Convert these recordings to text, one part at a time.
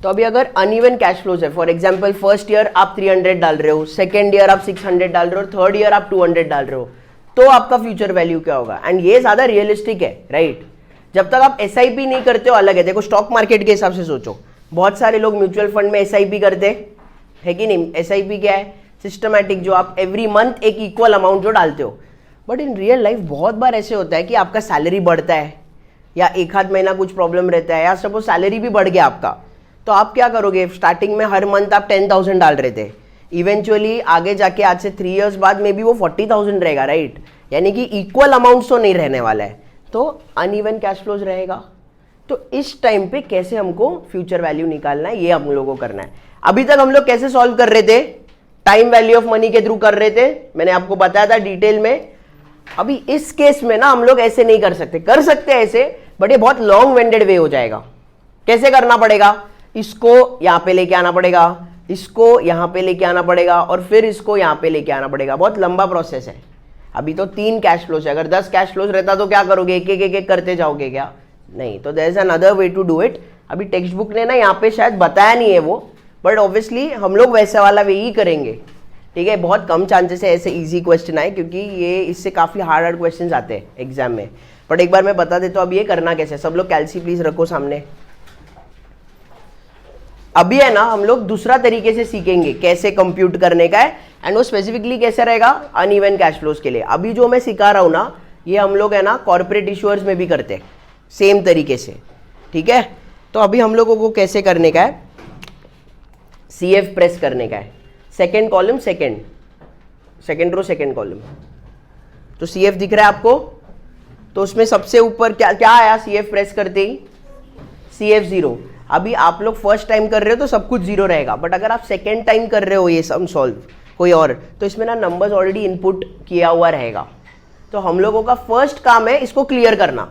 तो अभी अगर अनइवन कैश फ्लोज है, फॉर एग्जांपल फर्स्ट ईयर आप 300 डाल रहे हो, सेकेंड ईयर आप 600 डाल रहे हो, थर्ड ईयर आप 200 डाल रहे हो, तो आपका फ्यूचर वैल्यू क्या होगा? एंड ये ज्यादा रियलिस्टिक है, राइट? जब तक आप एसआईपी नहीं करते हो अलग है। देखो स्टॉक मार्केट के हिसाब से सोचो, बहुत सारे लोग म्यूचुअल फंड में एसआईपी करते है कि नहीं? एसआईपी क्या है? सिस्टमैटिक, जो आप एवरी मंथ एक इक्वल अमाउंट जो डालते हो। बट इन रियल लाइफ बहुत बार ऐसे होता है कि आपका सैलरी बढ़ता है या एक आध महीना कुछ प्रॉब्लम रहता है, या सपोज सैलरी भी बढ़ गया आपका, तो आप क्या करोगे? स्टार्टिंग में हर मंथ आप 10,000 डाल रहे थे, इवेंचुअली आगे जाके आज से 3 इयर्स बाद में भी वो 40,000 रहेगा, राइट? यानी कि इक्वल अमाउंट तो नहीं रहने वाला है, तो अनइवन कैश फ्लोज रहेगा। तो इस टाइम पे कैसे हमको फ्यूचर वैल्यू निकालना है, ये हम लोगों को करना है। अभी तक हम लोग कैसे सॉल्व कर रहे थे? टाइम वैल्यू ऑफ मनी के थ्रू कर रहे थे, मैंने आपको बताया था डिटेल में। अभी इस केस में ना हम लोग ऐसे नहीं कर सकते, कर सकते हैं ऐसे, बट ये बहुत लॉन्ग वेंडेड वे हो जाएगा। कैसे करना पड़ेगा? इसको यहां पे लेके आना पड़ेगा, इसको यहां पे लेके आना पड़ेगा, और फिर इसको यहां पे लेके आना पड़ेगा। बहुत लंबा प्रोसेस है। अभी तो 3 कैश फ्लोज है, अगर 10 कैश फ्लोज रहता तो क्या करोगे? एक एक करते जाओगे क्या? नहीं। तो there is another way to do it. अभी टेक्स्ट बुक ने ना यहाँ पे शायद बताया नहीं है वो, बट ऑब्वियसली हम लोग वैसे वाला वे ही करेंगे, ठीक है? बहुत कम चांसेस है ऐसे इजी क्वेश्चन आए, क्योंकि ये इससे काफी हार्ड क्वेश्चन आते हैं एग्जाम में। बट एक बार मैं बता देता हूँ अब ये करना कैसे। सब लोग कैलसी प्लीज रखो सामने। अभी है ना हम लोग दूसरा तरीके से सीखेंगे कैसे कंप्यूट करने का है, एंड वो स्पेसिफिकली कैसे रहेगा? अनइवन कैश फ्लोज के लिए। अभी जो मैं सिखा रहा हूं ना, ये हम लोग है ना कॉर्पोरेट इश्यूअर्स में भी करते हैं सेम तरीके से, ठीक है? तो अभी हम लोगों को कैसे करने का है? CF प्रेस करने का है, second column, second row second column. तो CF दिख रहा है आपको? तो उसमें सबसे ऊपर क्या क्या आया CF प्रेस करते ही? CF 0। अभी आप लोग फर्स्ट टाइम कर रहे हो तो सब कुछ 0 रहेगा, बट अगर आप सेकेंड टाइम कर रहे हो ये सम सॉल्व कोई और, तो इसमें ना नंबर्स ऑलरेडी इनपुट किया हुआ रहेगा। तो हम लोगों का फर्स्ट काम है इसको क्लियर करना।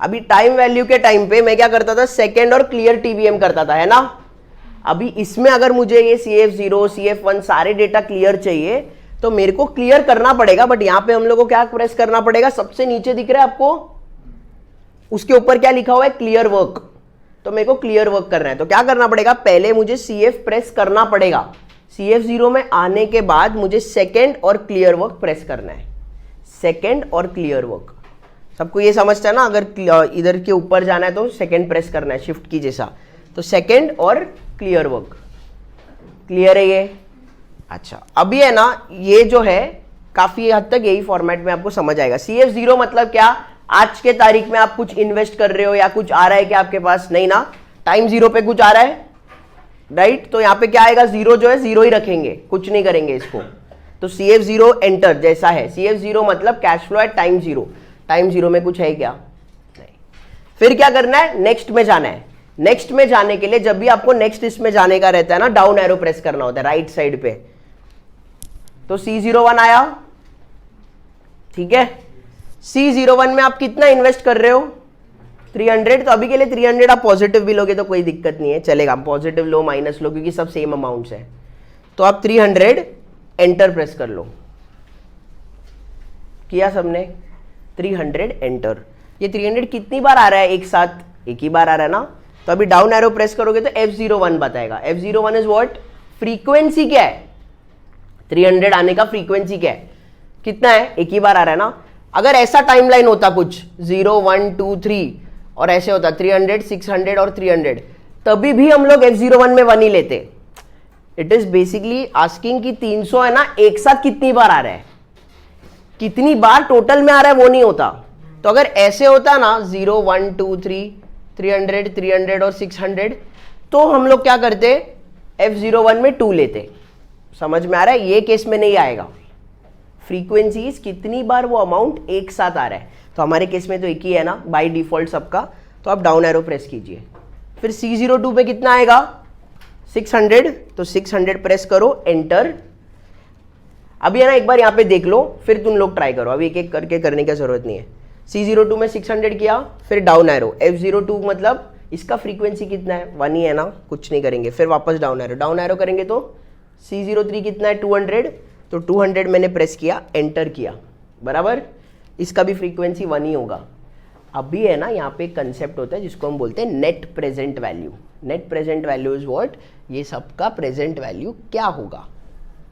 अभी टाइम वैल्यू के टाइम पे मैं क्या करता था? सेकेंड और क्लियर TVM करता था, है ना? अभी इसमें अगर मुझे ये CF 0 CF 1 सारे डेटा क्लियर चाहिए तो मेरे को क्लियर करना पड़ेगा, बट यहाँ पे हम लोग को क्या प्रेस करना पड़ेगा? सबसे नीचे दिख रहा है आपको, उसके ऊपर क्या लिखा हुआ है? Clear work. तो मेरे को क्लियर वर्क करना है, तो क्या करना पड़ेगा? पहले मुझे CF प्रेस करना पड़ेगा। CF 0 में आने के बाद मुझे सेकेंड और क्लियर वर्क प्रेस करना है, सेकेंड और क्लियर वर्क। सबको ये समझता है ना? अगर इधर के ऊपर जाना है तो सेकेंड प्रेस करना है, शिफ्ट की जैसा। तो सेकेंड और क्लियर वर्क। क्लियर है ये? अच्छा, अभी है ना ये जो है काफी हद तक यही फॉर्मेट में आपको समझ आएगा। CF 0 मतलब क्या? आज के तारीख में आप कुछ इन्वेस्ट कर रहे हो या कुछ आ रहा है क्या आपके पास? नहीं ना, टाइम 0 पे कुछ आ रहा है, राइट? तो यहाँ पे क्या आएगा? 0 जो है 0 ही रखेंगे, कुछ नहीं करेंगे इसको। तो CF 0 एंटर जैसा है। CF 0 मतलब cash flow at time 0। Time 0 में कुछ है क्या? नहीं। फिर क्या करना है? नेक्स्ट में जाना है। नेक्स्ट में जाने के लिए जब भी आपको नेक्स्ट इसमें जाने का रहता है ना, डाउन एरो प्रेस करना होता है राइट साइड पे। तो C01 आया, ठीक है? C01 में आप कितना इन्वेस्ट कर रहे हो? 300। तो अभी के लिए 300 आप पॉजिटिव भी लोगे तो कोई दिक्कत नहीं है, चलेगा। पॉजिटिव लो माइनस लो, क्योंकि सब सेम अमाउंट्स है। तो आप 300 एंटर प्रेस कर लो। किया सबने? 300 एंटर। ये 300 कितनी बार आ रहा है एक साथ? एक ही बार आ रहा है ना? तो अभी डाउन एरो प्रेस करोगे तो F01 बताएगा। F01 is what? फ्रीक्वेंसी क्या है? 300 आने का फ्रीक्वेंसी क्या है? कितना है? एक ही बार आ रहा है ना? अगर ऐसा टाइमलाइन होता कुछ 0 1 2 3 और ऐसे होता 300 600 और 300, तभी भी हम लोग F01 में 1 ही लेते। इट इज बेसिकली आस्किंग कि 300 है ना, एक साथ कितनी बार आ रहा है, कितनी बार टोटल में आ रहा है, वो नहीं होता। तो अगर ऐसे होता ना 0 1 2 3 300 300 और 600, तो हम लोग क्या करते? F01 में 2 लेते। समझ में आ रहा है? ये केस में नहीं आएगा। फ्रीक्वेंसीज कितनी बार वो अमाउंट एक साथ आ रहा है, तो हमारे केस में तो एक ही है ना बाय डिफॉल्ट सबका। तो आप डाउन एरो प्रेस कीजिए। फिर C02 पे कितना आएगा? 600। तो 600 प्रेस करो, एंटर। अभी है ना एक बार यहाँ पे देख लो, फिर तुम लोग ट्राई करो। अभी एक एक करके करने की जरूरत नहीं है। C02 में 600 किया, फिर डाउन एरो। F02 मतलब इसका फ्रीक्वेंसी कितना है? 1 ही है ना, कुछ नहीं करेंगे। फिर वापस डाउन एरो। डाउन एरो करेंगे तो C03 कितना है? 200। तो 200 मैंने प्रेस किया, एंटर किया, बराबर। इसका भी फ्रीक्वेंसी 1 ही होगा। अभी है ना यहाँ पे एक कंसेप्ट होता है जिसको हम बोलते हैं net present value. Net present value is what, ये सबका प्रेजेंट वैल्यू क्या होगा,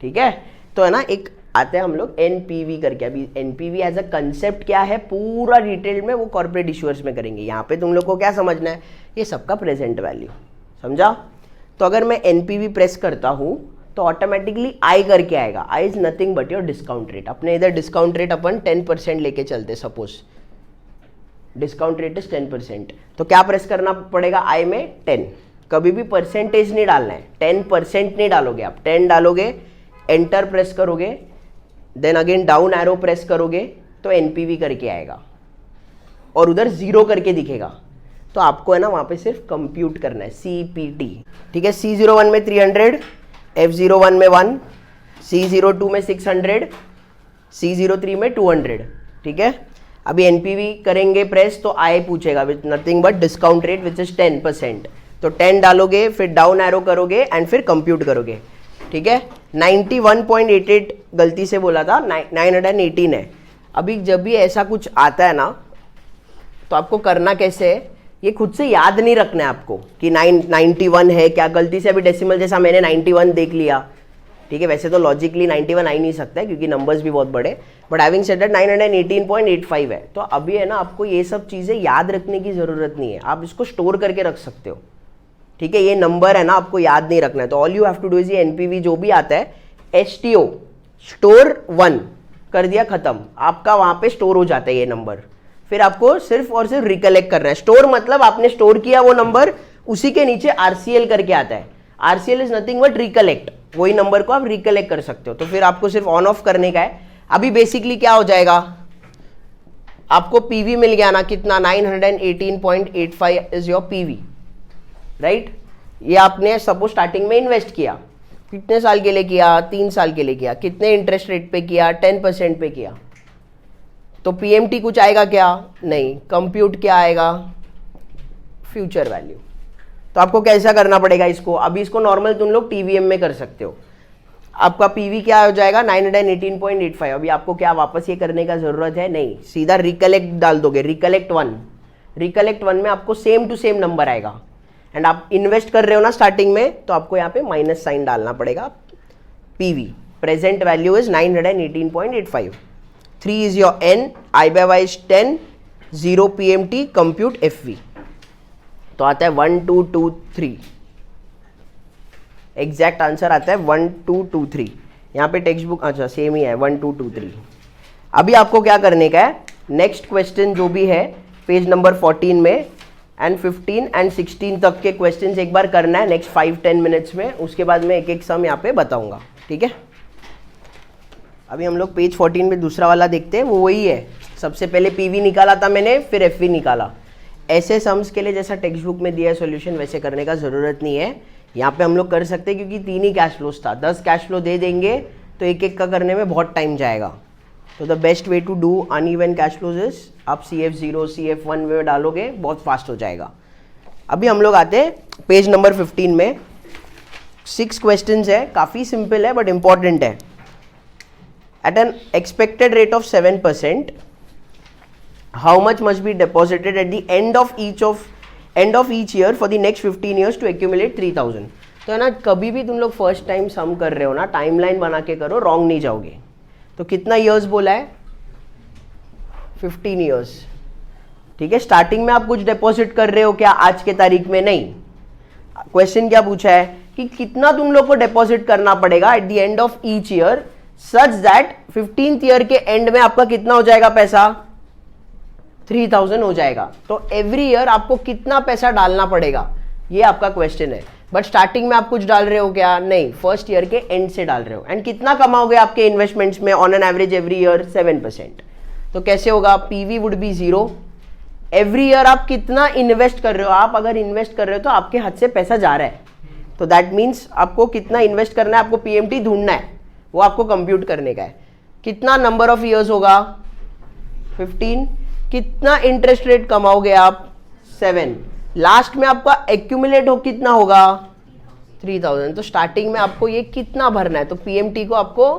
ठीक है। तो है ना एक आते हैं हम लोग एनपीवी करके। अभी एनपीवी एज अ कंसेप्ट क्या है पूरा डिटेल में वो कॉर्पोरेट इश्यूअर्स में करेंगे। यहाँ पे तुम लोग को क्या समझना है, ये सबका प्रेजेंट वैल्यू, समझा। तो अगर मैं एनपीवी प्रेस करता हूँ तो ऑटोमेटिकली आई करके आएगा। I is nothing but your discount rate. अपने इधर डिस्काउंट रेट अपन 10% लेके चलते, सपोज डिस्काउंट रेट इज 10%, तो क्या प्रेस करना पड़ेगा आई में 10। कभी भी परसेंटेज नहीं डालना है, 10% नहीं डालोगे आप, 10 डालोगे, एंटर प्रेस करोगे, then again down arrow press करोगे तो एनपीवी करके आएगा और उधर 0 करके दिखेगा। तो आपको है ना वहां पे सिर्फ कंप्यूट करना है सीपीटी, ठीक है। C01 में 300, F01 में 1, C02 में 600, C03 में 200, ठीक है। अभी एनपीवी करेंगे प्रेस तो आई पूछेगा with nothing but discount rate which is 10%, तो 10 डालोगे, फिर डाउन एरो करोगे एंड फिर कंप्यूट करोगे, ठीक है। 91.88 गलती से बोला था, 918 है। अभी जब भी ऐसा कुछ आता है ना तो आपको करना कैसे है, ये खुद से याद नहीं रखना है आपको कि 91 है क्या, गलती से अभी डेसिमल जैसा मैंने 91 देख लिया, ठीक है। वैसे तो लॉजिकली 91 आ ही नहीं सकता है क्योंकि नंबर्स भी बहुत बड़े, बट हैविंग सेड दैट 918.85 है। तो अभी है ना आपको ये सब चीज़ें याद रखने की ज़रूरत नहीं है, आप इसको स्टोर करके रख सकते हो, ठीक है। ये नंबर है ना आपको याद नहीं रखना है, तो all you have to do is ये एनपीवी जो भी आता है एसटीओ स्टोर 1 कर दिया, खत्म, आपका वहां पे स्टोर हो जाता है ये नंबर। फिर आपको सिर्फ और सिर्फ रिकलेक्ट करना है। स्टोर मतलब आपने स्टोर किया वो नंबर, उसी के नीचे आरसीएल करके आता है। RCL is nothing but recollect, वही नंबर को आप रिकलेक्ट कर सकते हो। तो फिर आपको सिर्फ ऑन ऑफ करने का है। अभी बेसिकली क्या हो जाएगा, आपको पीवी मिल गया ना कितना, 918.85 इज योर पीवी, राइट। ये आपने सपोज स्टार्टिंग में इन्वेस्ट किया, कितने साल के लिए किया, 3 साल के लिए किया, कितने इंटरेस्ट रेट पे किया, 10% पे किया, तो पीएमटी कुछ आएगा क्या, नहीं। कंप्यूट क्या आएगा, फ्यूचर वैल्यू। तो आपको कैसा करना पड़ेगा इसको, अभी इसको नॉर्मल तुम लोग टीवीएम में कर सकते हो। आपका पीवी क्या हो जाएगा 918.85। अभी आपको क्या वापस ये करने का जरूरत है, नहीं, सीधा रिकलेक्ट डाल दोगे, रिकलेक्ट 1। रिकलेक्ट 1 में आपको सेम टू सेम नंबर आएगा एंड आप इन्वेस्ट कर रहे हो ना स्टार्टिंग में, तो आपको यहाँ पे माइनस साइन डालना पड़ेगा। PV present value is 918.85, 3 is your N, I by Y is 10, 0 PMT, compute FV, तो आता है 1223। एग्जैक्ट आंसर आता है 1223। यहाँ पे टेक्स्ट बुक अच्छा सेम ही है 1223। अभी आपको क्या करने का है, नेक्स्ट क्वेश्चन जो भी है पेज नंबर 14 में एंड 15 एंड 16 तक के क्वेश्चंस एक बार करना है नेक्स्ट 5-10 मिनट्स में। उसके बाद मैं एक एक सम यहाँ पे बताऊंगा, ठीक है। अभी हम लोग पेज 14 में दूसरा वाला देखते हैं, वो वही है। सबसे पहले पीवी निकाला था मैंने, फिर एफवी निकाला। ऐसे सम्स के लिए जैसा टेक्स्ट बुक में दिया है सॉल्यूशन वैसे करने का ज़रूरत नहीं है। यहाँ पे हम लोग कर सकते हैं क्योंकि 3 ही कैश फ्लोज था, 10 कैश फ्लो दे देंगे तो एक एक का करने में बहुत टाइम जाएगा। तो the best way to do uneven cash flows is आप CF0 CF1 में डालोगे, बहुत फास्ट हो जाएगा। अभी हम लोग आते हैं पेज नंबर 15 में। 6 क्वेश्चंस है, काफ़ी सिंपल है बट इंपॉर्टेंट है। At an expected rate of 7%, how much must be deposited at the end of each year for the next 15 years to accumulate 3000। तो है ना, कभी भी तुम लोग फर्स्ट टाइम सम कर रहे हो ना, टाइमलाइन बना के करो, रॉन्ग नहीं जाओगे। तो कितना ईयर्स बोला है, 15 ईयर्स, ठीक है। स्टार्टिंग में आप कुछ डिपॉजिट कर रहे हो क्या आज के तारीख में, नहीं। क्वेश्चन क्या पूछा है कि कितना तुम लोग को डिपॉजिट करना पड़ेगा eight the end of each year such that 15th year के एंड में आपका कितना हो जाएगा पैसा, 3000 हो जाएगा। तो एवरी ईयर आपको कितना पैसा डालना पड़ेगा, ये आपका क्वेश्चन है। बट स्टार्टिंग में आप कुछ डाल रहे हो क्या, नहीं, फर्स्ट ईयर के एंड से डाल रहे हो। एंड कितना कमाओगे आपके इन्वेस्टमेंट्स में on an average every year, 7%। तो कैसे होगा, PV would be 0। Every year आप कितना इन्वेस्ट कर रहे हो, आप अगर इन्वेस्ट कर रहे हो तो आपके हाथ से पैसा जा रहा है, तो दैट मीन्स आपको कितना इन्वेस्ट करना है, आपको पीएमटी ढूंढना है, वो आपको कंप्यूट करने का है। कितना नंबर ऑफ ईयर्स होगा, 15। कितना इंटरेस्ट रेट कमाओगे आप, 7। लास्ट में आपका एक्यूमुलेट हो कितना होगा, 3000। तो स्टार्टिंग में आपको ये कितना भरना है, तो पीएमटी को आपको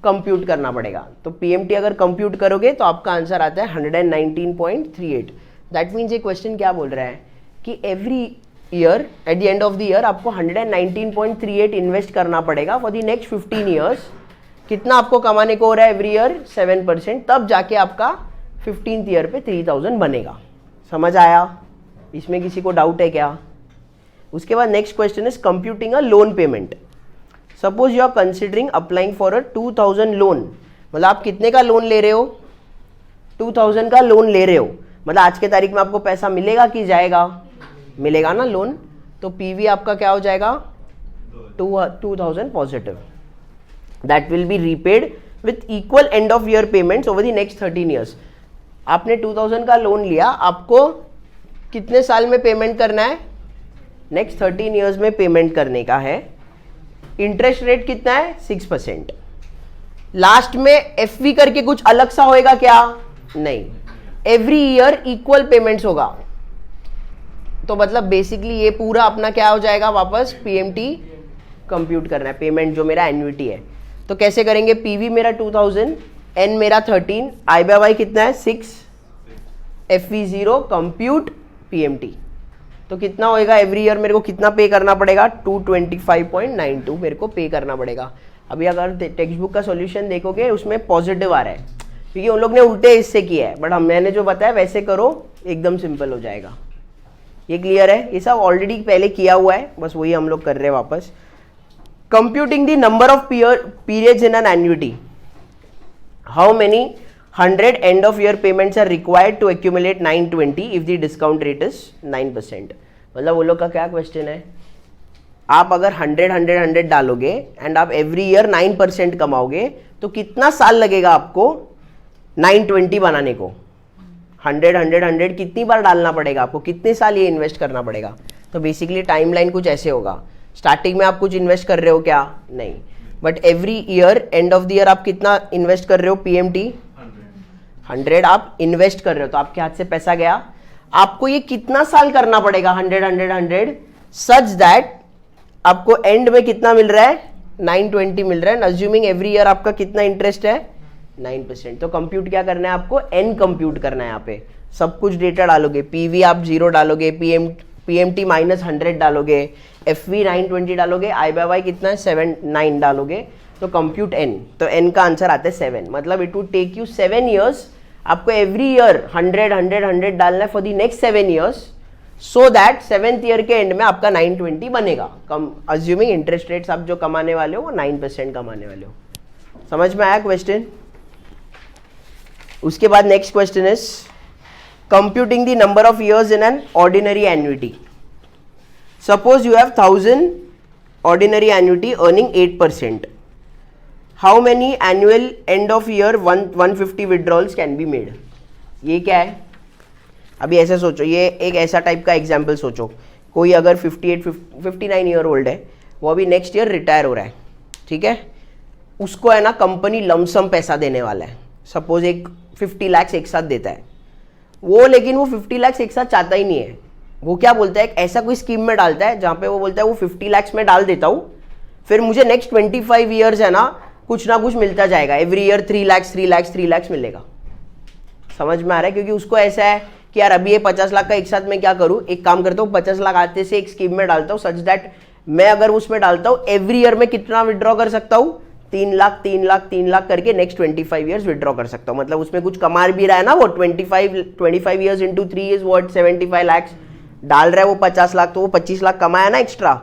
कंप्यूट करना पड़ेगा। तो पीएमटी अगर कंप्यूट करोगे तो आपका आंसर आता है 119.38। दैट मीन्स ये क्वेश्चन क्या बोल रहा है कि every year, eight the end of the year आपको 119.38 इन्वेस्ट करना पड़ेगा फॉर द नेक्स्ट 15 ईयर्स। कितना आपको कमाने को हो रहा है एवरी ईयर? 7%। तब जाके आपका 15th ईयर पे 3000 बनेगा। समझ आया? इसमें किसी को डाउट है क्या? उसके बाद next question is computing a loan payment. Suppose you are considering applying for a 2000 loan. मतलब आप कितने का लोन ले रहे हो? 2000 का लोन ले रहे हो। मतलब आज के तारीख में आपको पैसा मिलेगा कि जाएगा? मिलेगा ना लोन। तो पीवी आपका क्या हो जाएगा? 2000 positive. That will be repaid with equal and of year payments over the next 13 years. आपने 2000 का लोन लिया, आपको कितने साल में पेमेंट करना है? नेक्स्ट 13 ईयर्स में पेमेंट करने का है। इंटरेस्ट रेट कितना है? 6%। लास्ट में एफवी करके कुछ अलग सा होएगा क्या? नहीं, एवरी ईयर इक्वल पेमेंट्स होगा। तो मतलब बेसिकली ये पूरा अपना क्या हो जाएगा? वापस पीएमटी कंप्यूट करना है, पेमेंट जो मेरा एन्युटी है। तो कैसे करेंगे? पीवी मेरा 2000, एन मेरा 13, आई बाय वाई कितना है? 6, एफवी 0, कंप्यूट पीएमटी। तो कितना होएगा एवरी ईयर? मेरे को कितना पे करना पड़ेगा? 225.92 मेरे को पे करना पड़ेगा। अभी अगर टेक्स्ट बुक का सॉल्यूशन देखोगे उसमें पॉजिटिव आ रहा है, क्योंकि उन लोग ने उल्टे इससे किया है, बट मैंने जो बताया वैसे करो, एकदम सिंपल हो जाएगा। ये क्लियर है? ये सब ऑलरेडी पहले किया हुआ है, बस वही हम लोग कर रहे हैं वापस। Computing the number of periods in an annuity, how many 100 end of year payments are required to accumulate 920 if the discount rate is 9%। मतलब वो लोग का क्या क्वेश्चन है? आप अगर 100 डालोगे एंड आप एवरी ईयर 9% कमाओगे तो कितना साल लगेगा आपको 920 बनाने को? 100 कितनी बार डालना पड़ेगा आपको? कितने साल ये इन्वेस्ट करना पड़ेगा? तो बेसिकली टाइमलाइन कुछ ऐसे होगा। स्टार्टिंग में आप कुछ इन्वेस्ट कर रहे हो क्या? नहीं, but every year end of the year आप कितना इन्वेस्ट कर रहे हो? पीएमटी 100 आप इन्वेस्ट कर रहे हो, तो आपके हाथ से पैसा गया। आपको ये कितना साल करना पड़ेगा? 100 सच दैट आपको एंड में कितना मिल रहा है? 920 मिल रहा है। अज्यूमिंग एवरी ईयर आपका कितना इंटरेस्ट है? 9%। तो कंप्यूट क्या करना है आपको? एन कंप्यूट करना है। यहाँ पे सब कुछ डेटा डालोगे, पीवी आप 0 डालोगे, पीएमटी -100 डालोगे, एफवी 920 डालोगे, आई बाय वाई कितना है? 9 डालोगे, तो कंप्यूट एन। तो एन का आंसर आता है 7। मतलब it would take you 7 years. आपको एवरी ईयर 100 डालना है for the next 7 years, so that 7th year के एंड में आपका 920 बनेगा। कम अज्यूमिंग इंटरेस्ट रेट्स आप जो कमाने वाले हो वो 9% कमाने वाले हो। समझ में आया क्वेश्चन? उसके बाद next question is computing the number of years in an ordinary annuity. Suppose you have 1000 ordinary annuity earning 8%। How many annual end of year 150 withdrawals can be made? ये क्या है? अभी ऐसे सोचो, ये एक ऐसा टाइप का एग्जाम्पल सोचो। कोई अगर 59 ईयर ओल्ड है, वो अभी नेक्स्ट ईयर रिटायर हो रहा है, ठीक है? उसको है ना कंपनी लमसम पैसा देने वाला है। सपोज एक 50 लाख एक साथ देता है वो, लेकिन वो 50 लाख एक साथ चाहता ही नहीं है। वो क्या बोलता है? एक ऐसा कोई स्कीम में डालता है जहाँ पे वो बोलता है वो 50 लाख में डाल देता हूँ, फिर मुझे नेक्स्ट 25 ईयर्स है ना कुछ ना कुछ मिलता जाएगा, एवरी ईयर 3 लाख मिलेगा। समझ में आ रहा है? क्योंकि उसको ऐसा है कि यार अभी ये 50 लाख का एक साथ मैं क्या करूँ, एक काम करता हूँ 50 लाख आते से एक स्कीम में डालता हूँ, सच दैट मैं अगर उसमें डालता हूँ एवरी ईयर में कितना विड्रॉ कर सकता हूँ? 3 लाख करके नेक्स्ट 25 ईयर्स विड्रॉ कर सकता हूँ। मतलब उसमें कुछ कमा भी रहा है ना वो। 25 years into 3 is what? 75 lakh डाल रहा है वो 50 लाख, तो वो 25 लाख कमाया ना extra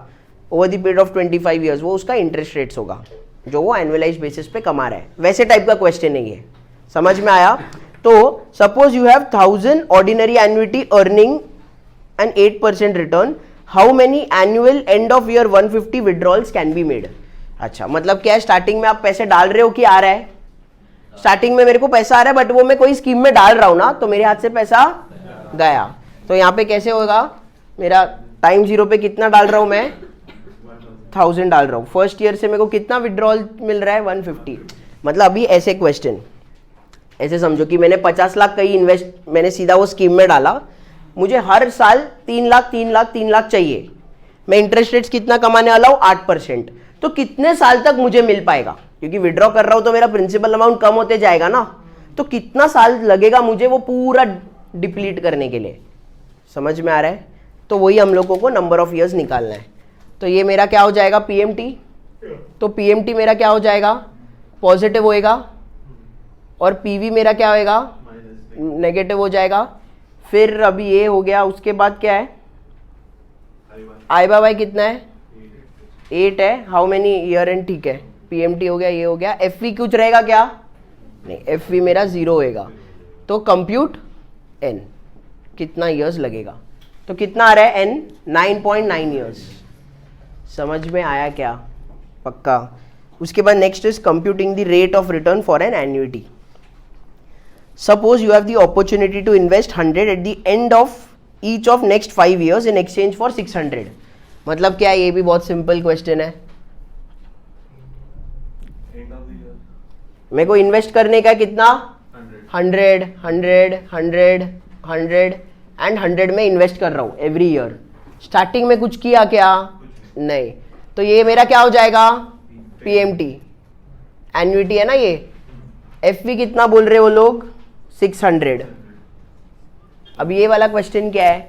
over the period of 25 years. वो उसका इंटरेस्ट रेट्स होगा जो वो एनुअलाइज बेसिस पे कमा रहा है। वैसे टाइप का क्वेश्चन है ये। समझ में आया? तो suppose you have 1000 ordinary annuity earning an 8% return, how many annual end of year 150 withdrawals can be made? अच्छा, मतलब क्या है? स्टार्टिंग में आप पैसे डाल रहे हो कि आ रहा है? स्टार्टिंग में मेरे को पैसा आ रहा है, बट वो मैं कोई स्कीम में डाल रहा हूं ना, तो मेरे हाथ से पैसा गया। तो यहाँ पे कैसे होगा? मेरा टाइम 0 पे कितना डाल रहा हूं मैं? 1000 डाल रहा हूँ। फर्स्ट ईयर से मेरे को कितना विड्रॉल मिल रहा है? 150। मतलब अभी ऐसे क्वेश्चन, ऐसे समझो कि मैंने 50 लाख कहीं इन्वेस्ट, मैंने सीधा वो स्कीम में डाला, मुझे हर साल 3 लाख चाहिए। मैं इंटरेस्ट रेट्स कितना कमाने वाला हूँ? 8%। तो कितने साल तक मुझे मिल पाएगा? क्योंकि विड्रॉ कर रहा हूँ तो मेरा प्रिंसिपल अमाउंट कम होते जाएगा ना, तो कितना साल लगेगा मुझे वो पूरा डिप्लीट करने के लिए? समझ में आ रहा है? तो वही हम लोगों को नंबर ऑफ ईयर्स निकालना है। तो ये मेरा क्या हो जाएगा पीएमटी, तो पीएमटी मेरा क्या हो जाएगा पॉजिटिव होएगा और पीवी मेरा क्या होएगा नेगेटिव हो जाएगा। फिर अभी ये हो गया, उसके बाद क्या है आई बाय वाई कितना है 8 है, हाउ मेनी ईयर एंड, ठीक है पीएमटी हो गया, ये हो गया। एफवी कुछ रहेगा क्या, नहीं एफवी मेरा 0 होएगा। तो कंप्यूट एन कितना ईयर्स लगेगा, तो कितना आ रहा है एन 9.9 ईयर्स। समझ में आया क्या, पक्का। उसके बाद next is computing the rate of return for an annuity. Suppose you have the opportunity to invest 100 at the end of each of next 5 years in exchange for 600। मतलब क्या, ये भी बहुत सिंपल क्वेश्चन है। मेरे को इन्वेस्ट करने का कितना 100 100 100 100 एंड 100 में इन्वेस्ट कर रहा हूं एवरी ईयर। स्टार्टिंग में कुछ किया क्या, नहीं, तो ये मेरा क्या हो जाएगा पीएमटी, एन्युइटी है ना ये। एफवी कितना बोल रहे हो लोग 600। अब ये वाला क्वेश्चन क्या है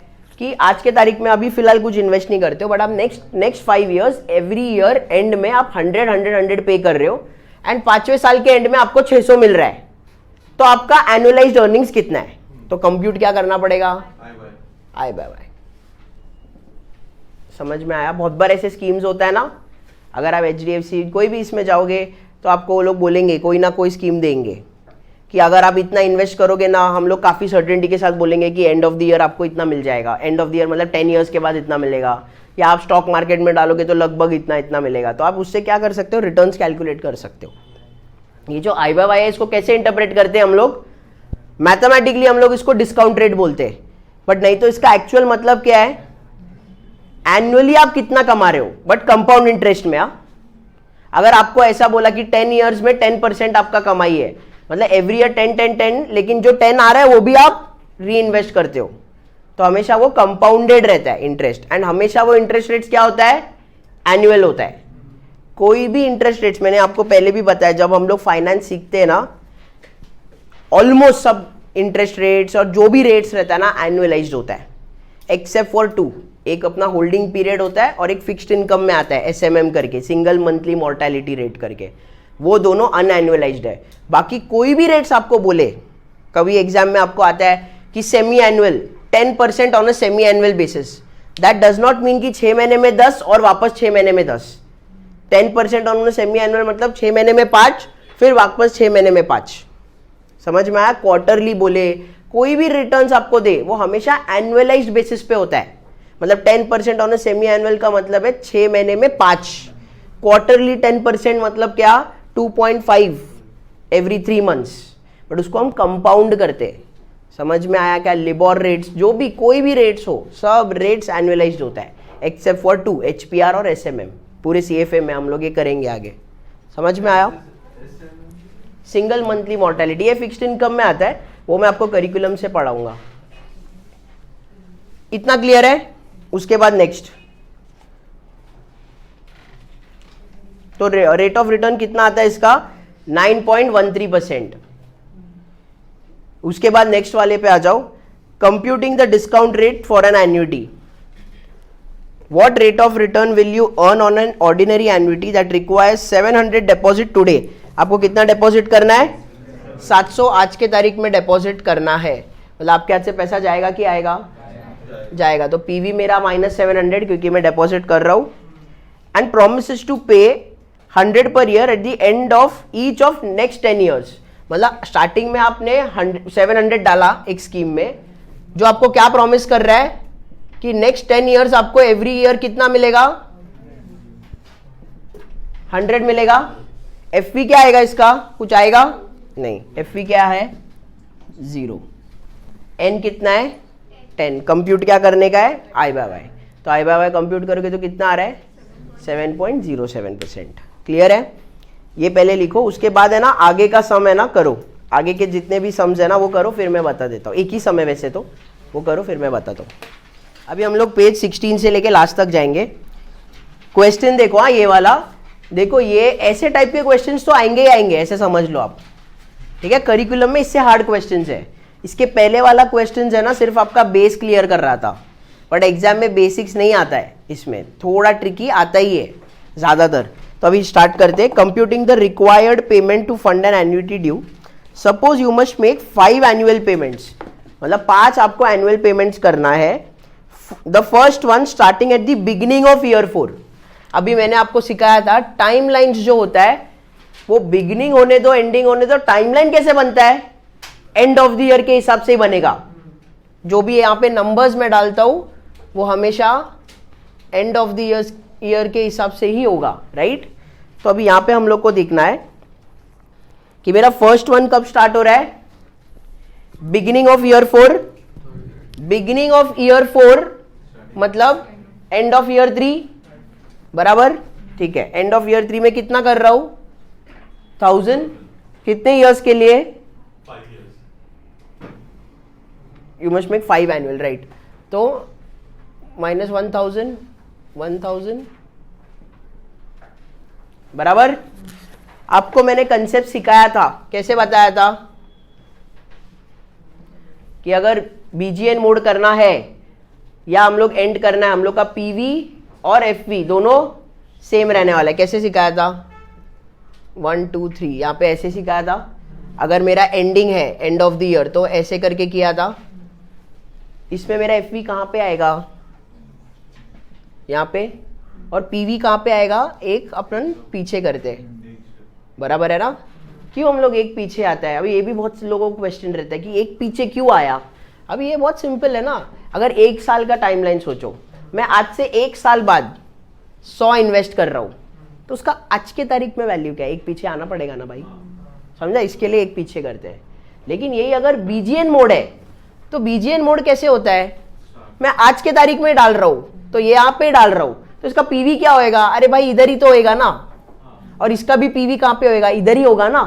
कि आज के तारीख में अभी फिलहाल कुछ इन्वेस्ट नहीं करते हो, बट आप next 5 years every year and में आप 100 100 100 पे कर रहे हो एंड 5वें साल के एंड में आपको 600 मिल रहा है, तो आपका एनुअलाइज्ड अर्निंग्स कितना है। तो कंप्यूट क्या करना पड़ेगा आई बाय वाई। समझ में आया। बहुत बार ऐसे स्कीम्स होता है ना, अगर आप HDFC कोई भी इसमें जाओगे तो आपको वो लोग बोलेंगे कोई ना कोई स्कीम देंगे कि अगर आप इतना इन्वेस्ट करोगे ना, हम लोग काफ़ी सर्टेनिटी के साथ बोलेंगे कि एंड ऑफ द ईयर आपको इतना मिल जाएगा। एंड ऑफ द ईयर मतलब 10 ईयर्स के बाद इतना मिलेगा, या आप स्टॉक मार्केट में डालोगे तो लगभग इतना इतना मिलेगा। तो आप उससे क्या कर सकते हो, रिटर्न्स कैलकुलेट कर सकते हो। ये जो आई बाय वाई है इसको कैसे इंटरप्रेट करते हैं हम लोग, मैथमेटिकली हम लोग इसको डिस्काउंट रेट बोलते हैं, बट नहीं तो इसका एक्चुअल मतलब क्या है, एनुअली आप कितना कमा रहे हो बट कंपाउंड इंटरेस्ट में। अगर आपको ऐसा बोला कि 10 ईयर्स में 10% आपका कमाई है, मतलब एवरी ईयर 10 10 10, लेकिन जो 10 आ रहा है वो भी आप री इन्वेस्ट करते हो, तो हमेशा वो कंपाउंडेड रहता है इंटरेस्ट। एंड हमेशा वो इंटरेस्ट रेट्स क्या होता है, एनुअल होता है। कोई भी इंटरेस्ट रेट्स, मैंने आपको पहले भी बताया, जब हम लोग फाइनेंस सीखते हैं ना, ऑलमोस्ट सब इंटरेस्ट रेट्स और जो भी रेट्स रहता है ना एनुअलाइज्ड होता है, एक्सेप्ट फॉर 2। एक अपना होल्डिंग पीरियड होता है और एक फिक्स्ड इनकम में आता है SMM करके, सिंगल मंथली मोर्टेलिटी रेट करके, वो दोनों अनएनुअलाइज्ड है। बाकी कोई भी रेट्स आपको बोले, कभी एग्जाम में आपको आता है कि semi annual 10% on a semi annual basis, that does not mean कि 6 महीने में 10 और वापस 6 महीने में 10। 10% ऑन सेमी एनुअल मतलब 6 महीने में 5, फिर वापस 6 महीने में 5। समझ में आया। क्वार्टरली बोले, कोई भी रिटर्न्स आपको दे वो हमेशा एनुअलाइज्ड बेसिस पे होता है। मतलब 10% ऑन सेमी एनुअल का मतलब है 6 महीने में 5। क्वार्टरली 10% मतलब क्या, 2.5 एवरी 3 मंथ्स, बट उसको हम कंपाउंड करते। समझ में आया क्या। लिबोर रेट्स, जो भी कोई भी रेट्स हो, सब रेट्स एनुअलाइज्ड होता है एक्सेप्ट फॉर 2, HPR और SMM। पूरे CFA में हम लोग ये करेंगे आगे। समझ में आया। सिंगल मंथली मोर्टेलिटी, ये फिक्स्ड इनकम में आता है, वो मैं आपको करिकुलम से पढ़ाऊंगा। इतना क्लियर है। उसके बाद नेक्स्ट, तो रेट ऑफ रिटर्न कितना आता है इसका 9.13%। उसके बाद नेक्स्ट वाले पे आ जाओ, computing the discount rate for an annuity. What rate of return will you earn on an ordinary annuity that requires 700 deposit today? आपको कितना डिपॉजिट करना है, 700 आज के तारीख में डिपॉजिट करना है। मतलब आपके हाथ से पैसा जाएगा कि आएगा, जाएगा। तो पीवी मेरा -700 क्योंकि मैं डिपॉजिट कर रहा हूं। एंड प्रोमिसेस टू पे 100 per year eight the end of each of next 10 years. मतलब स्टार्टिंग में आपने 700 डाला एक स्कीम में, जो आपको क्या प्रॉमिस कर रहा है कि नेक्स्ट 10 ईयर्स आपको एवरी ईयर कितना मिलेगा, 100 मिलेगा। एफवी क्या आएगा इसका, कुछ आएगा नहीं। एफवी क्या है 0। एन कितना है 10। कंप्यूट क्या करने का है आई बाय वाई। तो आई बाय वाई कंप्यूट करोगे तो कितना आ रहा है 7.07%। क्लियर है। ये पहले लिखो, उसके बाद है ना आगे का सम है ना करो, आगे के जितने भी सम्स है ना वो करो, फिर मैं बता देता हूँ। एक ही सम है वैसे तो, वो करो फिर मैं बताता हूँ। अभी हम लोग पेज 16 से लेके लास्ट तक जाएंगे। क्वेश्चन देखो, हाँ ये वाला देखो, ये ऐसे टाइप के क्वेश्चंस तो आएंगे ही आएंगे, ऐसे समझ लो आप। ठीक है, करिकुलम में इससे हार्ड क्वेश्चंस है। इसके पहले वाला क्वेश्चंस है ना सिर्फ आपका बेस क्लियर कर रहा था, बट एग्जाम में बेसिक्स नहीं आता है, इसमें थोड़ा ट्रिकी आता ही है ज़्यादातर। तो अभी स्टार्ट करते हैं। Computing the required payment to fund an annuity due, suppose you must make 5 annual payments, मतलब 5 आपको एनुअल पेमेंट्स करना है। The first one starting at the beginning of year 4। अभी मैंने आपको सिखाया था टाइमलाइंस जो होता है वो बिगिनिंग होने दो एंडिंग होने दो। टाइमलाइन कैसे बनता है? एंड ऑफ द ईयर के हिसाब से ही बनेगा। जो भी यहां पे नंबर्स में डालता हूं वो हमेशा एंड ऑफ द ईयर के हिसाब से ही होगा, राइट। तो अभी यहां पे हम लोग को देखना है कि मेरा फर्स्ट वन कब स्टार्ट हो रहा है? Beginning of year 4। Beginning of year 4 मतलब एंड ऑफ ईयर 3, बराबर, ठीक है। एंड ऑफ ईयर 3 में कितना कर रहा हूं? 1000। कितने ईयर्स के लिए? 5 years. You must make 5 annual, right. तो माइनस 1000 बराबर। आपको मैंने कंसेप्ट सिखाया था, कैसे बताया था कि अगर बीजीएन मोड करना है या हम लोग एंड करना है, हम लोग का पीवी और एफवी दोनों सेम रहने वाला है। कैसे सिखाया था? 1 2 3 यहाँ पे ऐसे सिखाया था। अगर मेरा एंडिंग है एंड ऑफ द ईयर तो ऐसे करके किया था। इसमें मेरा एफवी कहाँ पे आएगा? यहाँ पे। और पीवी कहाँ पे आएगा? एक अपन पीछे करते हैं, बराबर है ना। क्यों हम लोग एक पीछे आता है? अभी ये भी बहुत लोगों को क्वेश्चन रहता है कि एक पीछे क्यों आया। अभी ये बहुत सिंपल है ना। अगर 1 साल का टाइमलाइन सोचो, मैं आज से 1 साल बाद 100 इन्वेस्ट कर रहा हूँ तो उसका आज के तारीख में वैल्यू क्या है? एक पीछे आना पड़ेगा ना भाई, समझा। इसके लिए एक पीछे करते हैं। लेकिन यही अगर बीजीएन मोड है तो बीजीएन मोड कैसे होता है? मैं आज के तारीख में डाल रहा हूँ तो ये यहाँ पे डाल रहा हूँ तो इसका पीवी क्या होएगा? अरे भाई इधर ही तो होएगा ना। और इसका भी पीवी कहाँ पे होएगा? इधर ही होगा ना।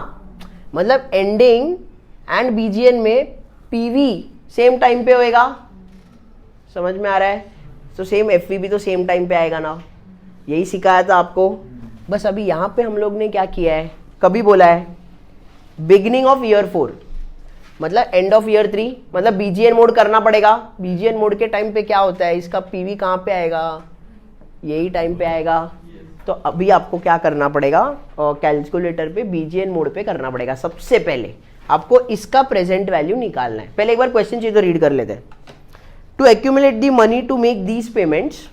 मतलब एंडिंग एंड बीजीएन में पीवी सेम टाइम पे होएगा। समझ में आ रहा है? तो सेम एफवी भी तो सेम टाइम पे आएगा ना। यही सिखाया था आपको। बस अभी यहाँ पे हम लोग ने क्या किया है, कभी बोला है बिगिनिंग ऑफ ईयर 4 मतलब एंड ऑफ ईयर 3, मतलब बीजीएन मोड करना पड़ेगा। बीजीएन मोड के टाइम पे क्या होता है? इसका पीवी कहाँ पे आएगा? यही टाइम पे आएगा। तो अभी आपको क्या करना पड़ेगा? कैलकुलेटर पे बीजीएन मोड पे करना पड़ेगा। सबसे पहले आपको इसका प्रेजेंट वैल्यू निकालना है। पहले एक बार क्वेश्चन चाहिए तो रीड कर लेते हैं। To accumulate the money to make these payments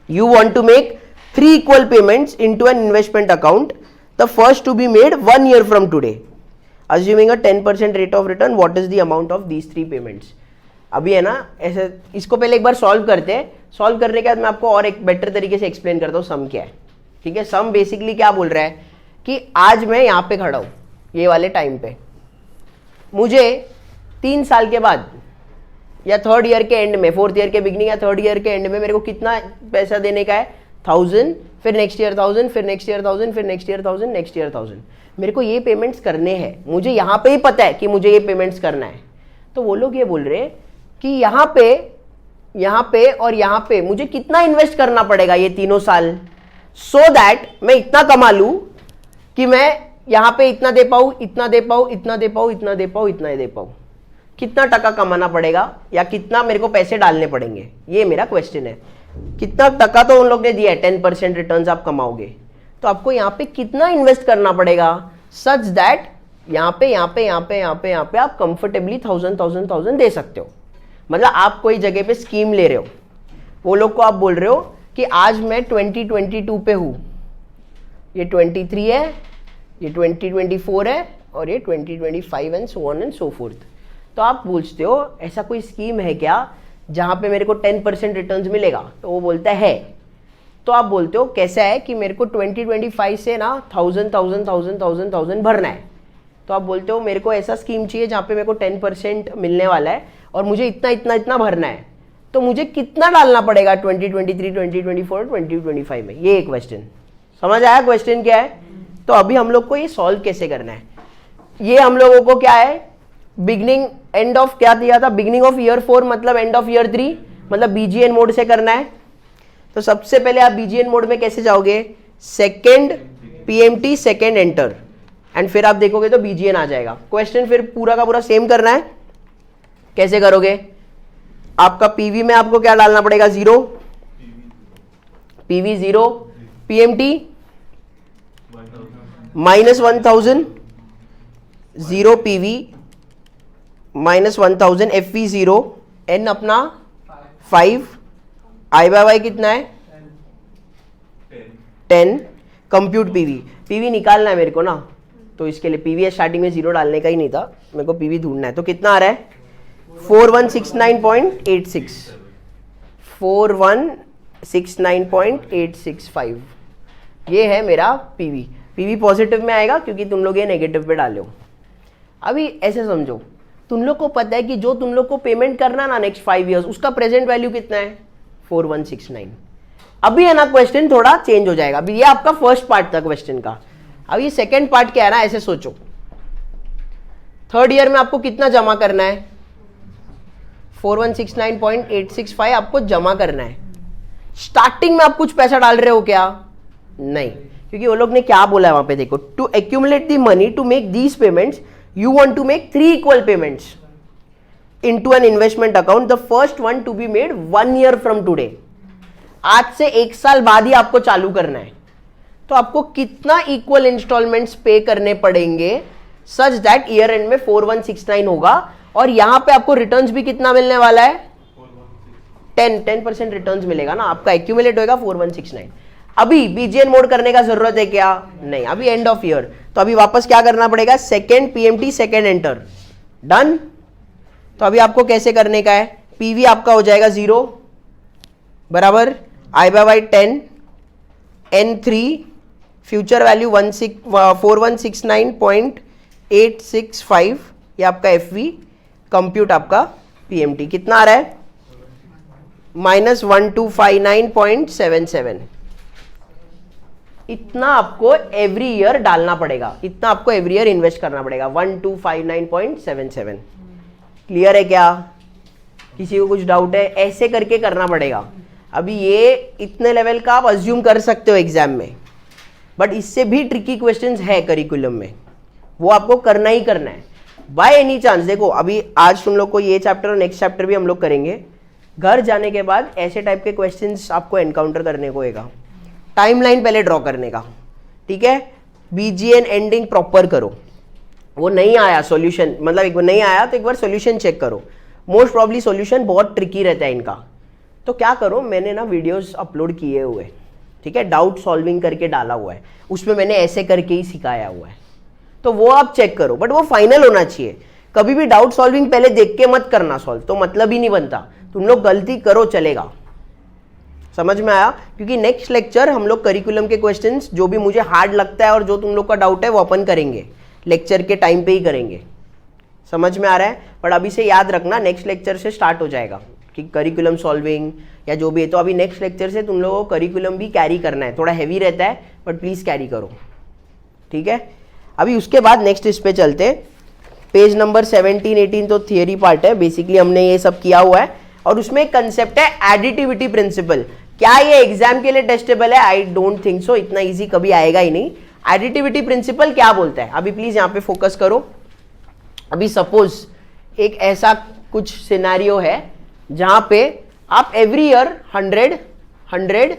you want to make 3 equal payments into an investment account, the first to be made 1 year from today, assuming a 10% rate of return, what is the amount of these 3 payments? अभी है ना ऐसे, इसको पहले एक बार solve करते हैं। Solve करने के बाद मैं आपको और एक बेटर तरीके से एक्सप्लेन करता हूँ सम क्या है, ठीक है। सम बेसिकली क्या बोल रहा है कि आज मैं यहाँ पे खड़ा हूँ ये वाले टाइम पे, मुझे 3 साल के बाद या 3rd ईयर के एंड में, 4th ईयर के बिगनिंग या 3rd ईयर के एंड में मेरे को कितना पैसा देने का है? 1000, फिर नेक्स्ट ईयर 1000, फिर नेक्स्ट ईयर 1000, फिर नेक्स्ट ईयर 1000, नेक्स्ट ईयर 1000। मेरे को ये पेमेंट्स करने हैं। मुझे यहाँ पे ही पता है कि मुझे ये पेमेंट्स करना है। तो वो लोग ये बोल रहे हैं कि यहाँ पे और यहाँ पे मुझे कितना इन्वेस्ट करना पड़ेगा ये तीनों साल, सो दैट मैं इतना कमा लूँ कि मैं यहाँ पे इतना दे पाऊँ, इतना दे पाऊँ, इतना दे पाऊँ, इतना दे पाऊँ, इतना दे पाऊँ। कितना टका कमाना पड़ेगा या कितना मेरे को पैसे डालने पड़ेंगे, ये मेरा क्वेश्चन है। कितना टका तो उन लोग ने दिया है, 10% रिटर्न्स आप कमाओगे। तो आपको यहाँ पे कितना इन्वेस्ट करना पड़ेगा सच दैट यहाँ पे आप कंफर्टेबली 1000 दे सकते हो। मतलब आप कोई जगह पे स्कीम ले रहे हो, वो लोग को आप बोल रहे हो कि आज मैं 2022 पे हूँ, ये 23 है, ये 2024 है और ये 2025 and so on and so fourth. तो आप पूछते हो ऐसा कोई स्कीम है क्या जहाँ पे मेरे को 10% रिटर्न्स मिलेगा? तो वो बोलता है। तो आप बोलते हो कैसा है कि मेरे को 2025 से ना 1000 भरना है। तो आप बोलते हो मेरे को ऐसा स्कीम चाहिए जहाँ पे मेरे को 10% मिलने वाला है और मुझे इतना भरना है। तो मुझे कितना डालना पड़ेगा 2023, 2024, 2025 में? ये एक क्वेश्चन। समझ आया क्वेश्चन क्या है? तो अभी हम लोग को ये सॉल्व कैसे करना है, ये हम लोगों को क्या है, बिगनिंग एंड ऑफ क्या दिया था? बिगनिंग ऑफ ईयर 4 मतलब एंड ऑफ ईयर 3 मतलब बीजीएन मोड से करना है। तो सबसे पहले आप बीजीएन मोड में कैसे जाओगे? Second PMT second enter, and फिर आप देखोगे तो बीजीएन आ जाएगा। क्वेश्चन फिर पूरा का पूरा सेम करना है। कैसे करोगे? आपका पीवी में आपको क्या डालना पड़ेगा, 0, PV 0, PMT -1000, 0 PV -1000, FV 0, N अपना 5, आई बाय वाई कितना है 10, कंप्यूट पीवी, पीवी निकालना है मेरे को ना, तो इसके लिए पीवी स्टार्टिंग में 0 डालने का ही नहीं था, मेरे को पीवी ढूंढना है। तो कितना आ रहा है 4169.86, 4169.865, ये है मेरा पीवी। पीवी पॉजिटिव में आएगा क्योंकि तुम लोग ये नेगेटिव पे डाले हो। अभी ऐसे समझो, तुम लोग को पता है कि जो तुम लोग को पेमेंट करना ना नेक्स्ट 5 इयर्स, उसका प्रेजेंट वैल्यू कितना है 4169। अभी है ना क्वेश्चन थोड़ा चेंज हो जाएगा। अभी ये आपका फर्स्ट पार्ट था क्वेश्चन का। अब ये सेकंड पार्ट क्या है ना, ऐसे सोचो, थर्ड ईयर में आपको कितना जमा करना है, 4169.865 आपको जमा करना है। स्टार्टिंग में आप कुछ पैसा डाल रहे हो क्या, नहीं, क्योंकि वो लोग ने क्या बोला है वहां पे देखो, to accumulate the money to make these payments you want to make 3 equal payments into an investment account, the first one to be made 1 year from today. आज से 1 साल बाद ही आपको चालू करना है। तो आपको कितना इक्वल इंस्टॉलमेंट्स पे करने पड़ेंगे सच दैट ईयर एंड में 4169 होगा, और यहां पे आपको रिटर्न्स भी कितना मिलने वाला है 10% रिटर्न्स मिलेगा ना, आपका एक्यूमुलेट होगा 4169। अभी बीजीएन मोड करने का जरूरत है क्या, नहीं, अभी एंड ऑफ ईयर, तो अभी वापस क्या करना पड़ेगा, second PMT second enter, done. तो अभी आपको कैसे करने का है, पीवी आपका हो जाएगा 0 बराबर I by Y 10, N3 future value 4169.865, ये आपका एफवी, कंप्यूट आपका पीएमटी कितना आ रहा है -1259.77। इतना आपको एवरी ईयर डालना पड़ेगा, इतना आपको एवरी ईयर इन्वेस्ट करना पड़ेगा, 1259.77। क्लियर है क्या, किसी को कुछ डाउट है, ऐसे करके करना पड़ेगा। अभी ये इतने लेवल का आप अज्यूम कर सकते हो एग्जाम में, बट इससे भी ट्रिकी क्वेश्चंस है करिकुलम में, वो आपको करना ही करना है बाय एनी चांस। देखो अभी आज तुम लोग को ये चैप्टर और नेक्स्ट चैप्टर भी हम लोग करेंगे, घर जाने के बाद ऐसे टाइप के क्वेश्चंस आपको एनकाउंटर करने को होगा। टाइमलाइन पहले ड्रॉ करने का, ठीक है, बीजीएन एंडिंग प्रॉपर करो। वो नहीं आया सॉल्यूशन, मतलब एक बार नहीं आया तो एक बार सॉल्यूशन चेक करो। मोस्ट प्रॉब्ली सॉल्यूशन बहुत ट्रिकी रहता है इनका, तो क्या करो, मैंने ना वीडियोस अपलोड किए हुए, ठीक है, डाउट सॉल्विंग करके डाला हुआ है, उसमें मैंने ऐसे करके ही सिखाया हुआ है, तो वो आप चेक करो, बट वो फाइनल होना चाहिए। कभी भी डाउट सॉल्विंग पहले देख के मत करना सॉल्व, तो मतलब ही नहीं बनता। तुम लोग गलती करो चलेगा, समझ में आया, क्योंकि नेक्स्ट लेक्चर हम लोग करिकुलम के क्वेश्चंस जो भी मुझे हार्ड लगता है और जो तुम लोग का डाउट है वो अपन करेंगे, लेक्चर के टाइम पे ही करेंगे, समझ में आ रहा है। पर अभी से याद रखना, नेक्स्ट लेक्चर से स्टार्ट हो जाएगा कि करिकुलम सॉल्विंग या जो भी है, तो अभी नेक्स्ट लेक्चर से तुम लोगों को करिकुलम भी कैरी करना है, थोड़ा हैवी रहता है बट प्लीज कैरी करो, ठीक है। अभी उसके बाद नेक्स्ट इस पे चलते, पेज नंबर 17-18 तो थियरी पार्ट है, बेसिकली हमने ये सब किया हुआ है, और उसमें एक कंसेप्ट है एडिटिविटी प्रिंसिपल। क्या ये एग्जाम के लिए टेस्टेबल है, आई डोंट थिंक सो, इतना इजी कभी आएगा ही नहीं। एडिटिविटी प्रिंसिपल क्या बोलता है, अभी प्लीज यहाँ पे फोकस करो। अभी सपोज एक ऐसा कुछ सिनेरियो है जहां पे आप एवरी ईयर 100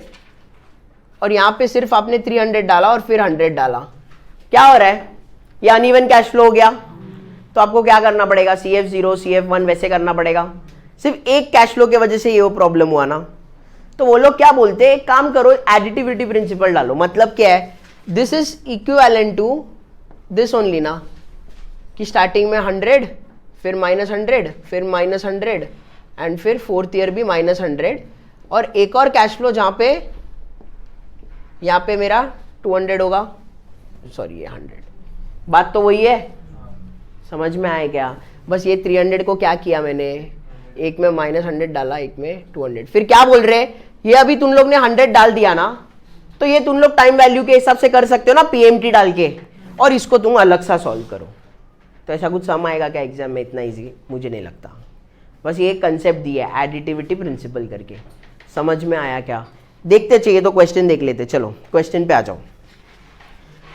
और यहां पे सिर्फ आपने 300 डाला और फिर 100 डाला, क्या हो रहा है, ये अनइवन कैश फ्लो हो गया। तो आपको क्या करना पड़ेगा, CF0 CF1 वैसे करना पड़ेगा। सिर्फ एक कैश फ्लो की वजह से ये वो प्रॉब्लम हुआ ना, तो वो लोग क्या बोलते हैं, एक काम करो, एडिटिविटी प्रिंसिपल डालो। मतलब क्या है, this is equivalent to this only ना, कि स्टार्टिंग में 100 फिर -100 फिर -100 एंड फिर फोर्थ ईयर भी -100, और एक और कैश फ्लो जहां पे यहाँ पे मेरा 200 होगा, सॉरी ये 100, बात तो वही है, समझ में आया क्या। बस ये 300 को क्या किया मैंने, एक में -100 डाला, एक में 200। फिर क्या बोल रहे, ये अभी तुम लोग ने 100 डाल दिया ना, तो ये तुम लोग टाइम वैल्यू के हिसाब से कर सकते हो ना, पीएमटी डाल के, और इसको तुम अलग सा सॉल्व करो। तो ऐसा कुछ सम आएगा क्या एग्जाम में, इतना इजी मुझे नहीं लगता। बस ये कंसेप्ट दिया है एडिटिविटी प्रिंसिपल करके, समझ में आया क्या। देखते चाहिए तो क्वेश्चन देख लेते, चलो क्वेश्चन पे आ जाओ।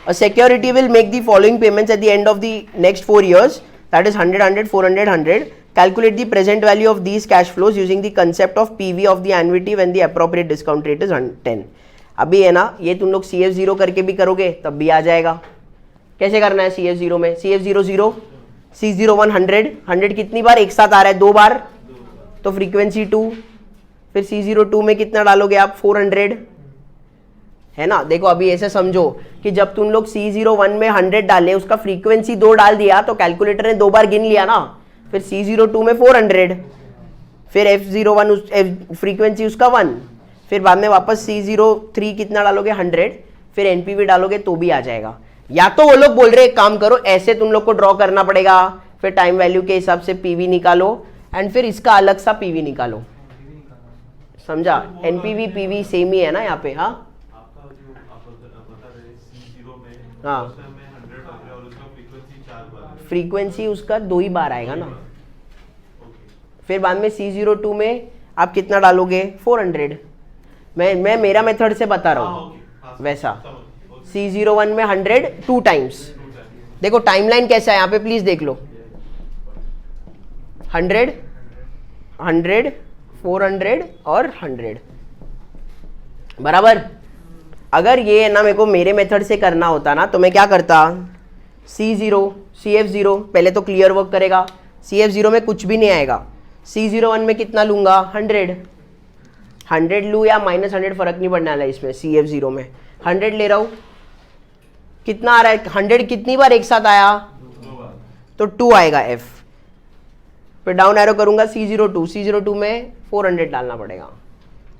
A security will make the following payments at the end of the next 4 years, that is 100, 100, 400, 100. Calculate the present value of these cash flows using the concept of PV of the annuity when the appropriate discount rate is 10। अभी है ना, ये तुम लोग CF0 करके भी करोगे तब भी आ जाएगा। कैसे करना है CF0 में? CF0 0, C01 100, 100 कितनी बार एक साथ आ रहा है? 2 बार, तो फ्रीक्वेंसी 2। फिर C02 में कितना डालोगे आप? 400, है ना। देखो अभी ऐसे समझो कि जब तुम लोग C01 में 100 डाले, उसका फ्रीक्वेंसी 2 डाल दिया तो कैलकुलेटर ने 2 बार गिन लिया ना। फिर C02 में 400, फिर F01 फ्रीक्वेंसी उसका 1, फिर बाद में वापस C03 कितना डालोगे? 100, फिर NPV डालोगे तो भी आ जाएगा। या तो वो लोग बोल रहे एक काम करो, ऐसे तुम लोग को ड्रॉ करना पड़ेगा, फिर टाइम वैल्यू के हिसाब से PV निकालो एंड फिर इसका अलग सा PV निकालो। समझा? NPV PV सेम ही है ना यहाँ पे। हाँ हाँ, फ्रीक्वेंसी उसका 2 ही बार आएगा ना। फिर बाद में C02 में आप कितना डालोगे? 400। मैं मेरा मेथड से बता रहा हूँ वैसा। C01 में 100 2 टाइम्स। देखो टाइमलाइन कैसा है यहाँ पे, प्लीज देख लो। 100 100 400 और 100 बराबर। अगर ये है ना मेरे को मेरे मेथड से करना होता ना तो मैं क्या करता? CF0 पहले तो क्लियर वर्क करेगा। CF0 में कुछ भी नहीं आएगा। C01 में कितना लूंगा? 100 लूँ या -100 फर्क नहीं पड़ने वाला इसमें। CF0 में 100 ले रहा हूँ, कितना आ रहा है? 100 कितनी बार एक साथ आया? तो 2 आएगा F। फिर डाउन एरो करूंगा C02 में 400 डालना पड़ेगा,